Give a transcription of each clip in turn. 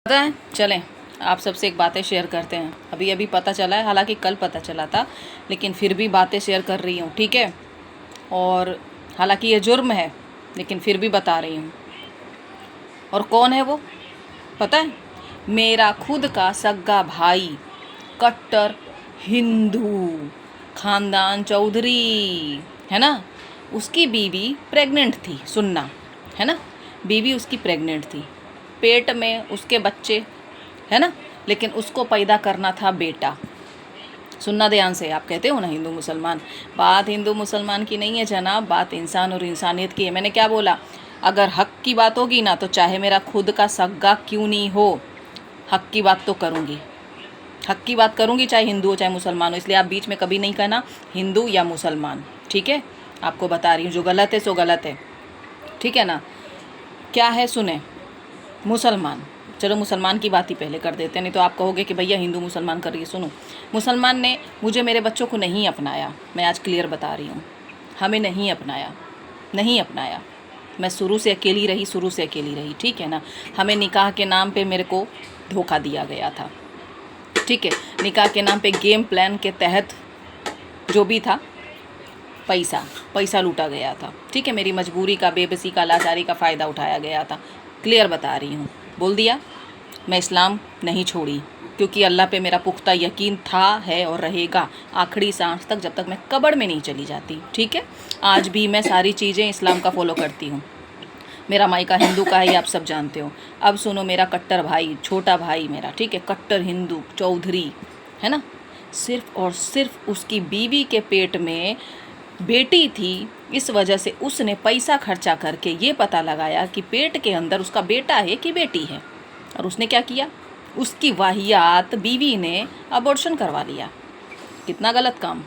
पता है, चलें आप सबसे एक बातें शेयर करते हैं। अभी अभी पता चला है, हालांकि कल पता चला था, लेकिन फिर भी बातें शेयर कर रही हूँ, ठीक है। और हालांकि ये जुर्म है, लेकिन फिर भी बता रही हूँ। और कौन है वो पता है? मेरा खुद का सगा भाई, कट्टर हिंदू, खानदान चौधरी, है ना। उसकी बीवी प्रेग्नेंट थी, सुनना, है ना। बीवी उसकी प्रेग्नेंट थी, पेट में उसके बच्चे, है ना। लेकिन उसको पैदा करना था बेटा। सुनना ध्यान से, आप कहते हो ना हिंदू मुसलमान, बात हिंदू मुसलमान की नहीं है जनाब, बात इंसान और इंसानियत की है। मैंने क्या बोला? अगर हक की बात होगी ना, तो चाहे मेरा खुद का सगा क्यों नहीं हो, हक की बात तो करूँगी, हक की बात करूँगी, चाहे हिंदू हो चाहे मुसलमान हो। इसलिए आप बीच में कभी नहीं कहना हिंदू या मुसलमान, ठीक है। आपको बता रही हूँ, जो गलत है सो गलत है, ठीक है ना। क्या है सुने, मुसलमान, चलो मुसलमान की बात ही पहले कर देते हैं, नहीं तो आप कहोगे कि भैया हिंदू मुसलमान कर रही है। सुनो, मुसलमान ने मुझे, मेरे बच्चों को नहीं अपनाया। मैं आज क्लियर बता रही हूँ, हमें नहीं अपनाया, नहीं अपनाया। मैं शुरू से अकेली रही, शुरू से अकेली रही, ठीक है ना। हमें निकाह के नाम पे मेरे को धोखा दिया गया था, ठीक है। निकाह के नाम पे गेम प्लान के तहत जो भी था, पैसा लूटा गया था, ठीक है। मेरी मजबूरी का, बेबसी का, लाचारी का फ़ायदा उठाया गया था। क्लियर बता रही हूँ, बोल दिया। मैं इस्लाम नहीं छोड़ी, क्योंकि अल्लाह पे मेरा पुख्ता यकीन था, है और रहेगा आखिरी सांस तक, जब तक मैं कब्र में नहीं चली जाती, ठीक है। आज भी मैं सारी चीज़ें इस्लाम का फॉलो करती हूँ। मेरा मायका हिंदू का है, ये आप सब जानते हो। अब सुनो, मेरा कट्टर भाई, छोटा भाई मेरा, ठीक है, कट्टर हिंदू चौधरी, है ना। सिर्फ़ और सिर्फ उसकी बीवी के पेट में बेटी थी, इस वजह से उसने पैसा खर्चा करके ये पता लगाया कि पेट के अंदर उसका बेटा है कि बेटी है। और उसने क्या किया? उसकी वाहियात बीवी ने अबॉर्शन करवा लिया। कितना गलत काम।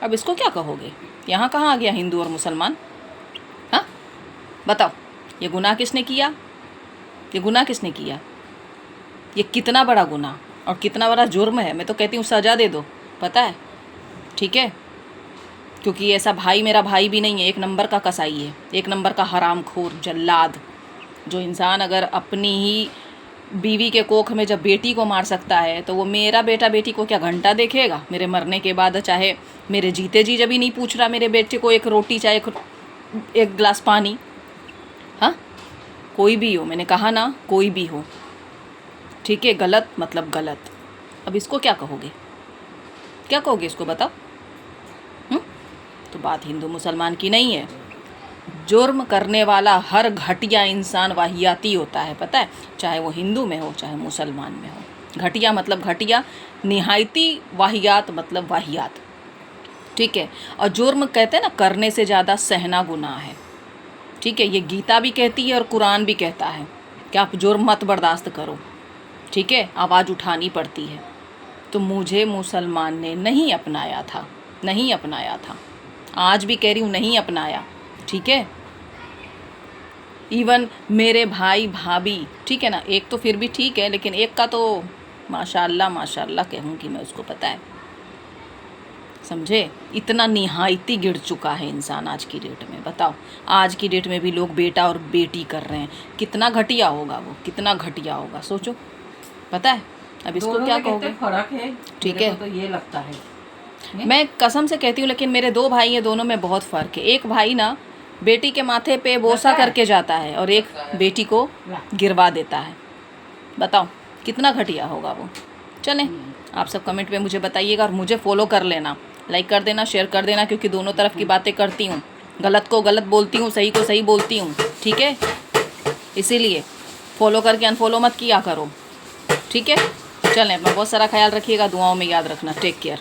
अब इसको क्या कहोगे? यहाँ कहाँ आ गया हिंदू और मुसलमान? हाँ बताओ, ये गुनाह किसने किया? ये गुनाह किसने किया? ये कितना बड़ा गुनाह और कितना बड़ा जुर्म है। मैं तो कहती हूँ सज़ा दे दो, पता है, ठीक है। क्योंकि ऐसा भाई मेरा भाई भी नहीं है, एक नंबर का कसाई है, एक नंबर का हरामखोर जल्लाद। जो इंसान अगर अपनी ही बीवी के कोख में जब बेटी को मार सकता है, तो वो मेरा बेटा बेटी को क्या घंटा देखेगा? मेरे मरने के बाद चाहे मेरे जीते जी जब ही नहीं पूछ रहा मेरे बेटे को एक रोटी चाहे एक गिलास पानी। हाँ, कोई भी हो, मैंने कहा ना, कोई भी हो, ठीक है। गलत मतलब गलत। अब इसको क्या कहोगे? क्या कहोगे इसको, बताओ। तो बात हिंदू मुसलमान की नहीं है। जुर्म करने वाला हर घटिया इंसान वाहियाती होता है, पता है, चाहे वो हिंदू में हो चाहे मुसलमान में हो। घटिया मतलब घटिया, निहायती वाहियात मतलब वाहियात, ठीक है। और जुर्म कहते हैं ना, करने से ज़्यादा सहना गुनाह है, ठीक है। ये गीता भी कहती है और कुरान भी कहता है कि आप जुर्म मत बर्दाश्त करो, ठीक है, आवाज़ उठानी पड़ती है। तो मुझे मुसलमान ने नहीं अपनाया था, नहीं अपनाया था, आज भी कह रही हूँ, नहीं अपनाया, ठीक है। इवन मेरे भाई भाभी, ठीक है ना, एक तो फिर भी ठीक है, लेकिन एक का तो माशाल्लाह माशाल्लाह कहूँगी मैं उसको, पता है, समझे। इतना निहायती गिर चुका है इंसान आज की डेट में। बताओ, आज की डेट में भी लोग बेटा और बेटी कर रहे हैं। कितना घटिया होगा वो, कितना घटिया होगा, सोचो, पता है। अब इसको क्या कहोगे? फर्क है, ठीक है, तो ये लगता है, मैं कसम से कहती हूँ, लेकिन मेरे दो भाई हैं, दोनों में बहुत फ़र्क है। एक भाई ना बेटी के माथे पे बोसा करके जाता है और एक बेटी को गिरवा देता है। बताओ कितना घटिया होगा वो। चलें, आप सब कमेंट पे मुझे बताइएगा और मुझे फॉलो कर लेना, लाइक कर देना, शेयर कर देना, क्योंकि दोनों तरफ की बातें करती हूँ। गलत को गलत बोलती हूँ, सही को सही बोलती हूँ, ठीक है। इसीलिए फॉलो करके अनफॉलो मत किया करो, ठीक है। चलें, अपना बहुत सारा ख्याल रखिएगा, दुआओं में याद रखना। Take care.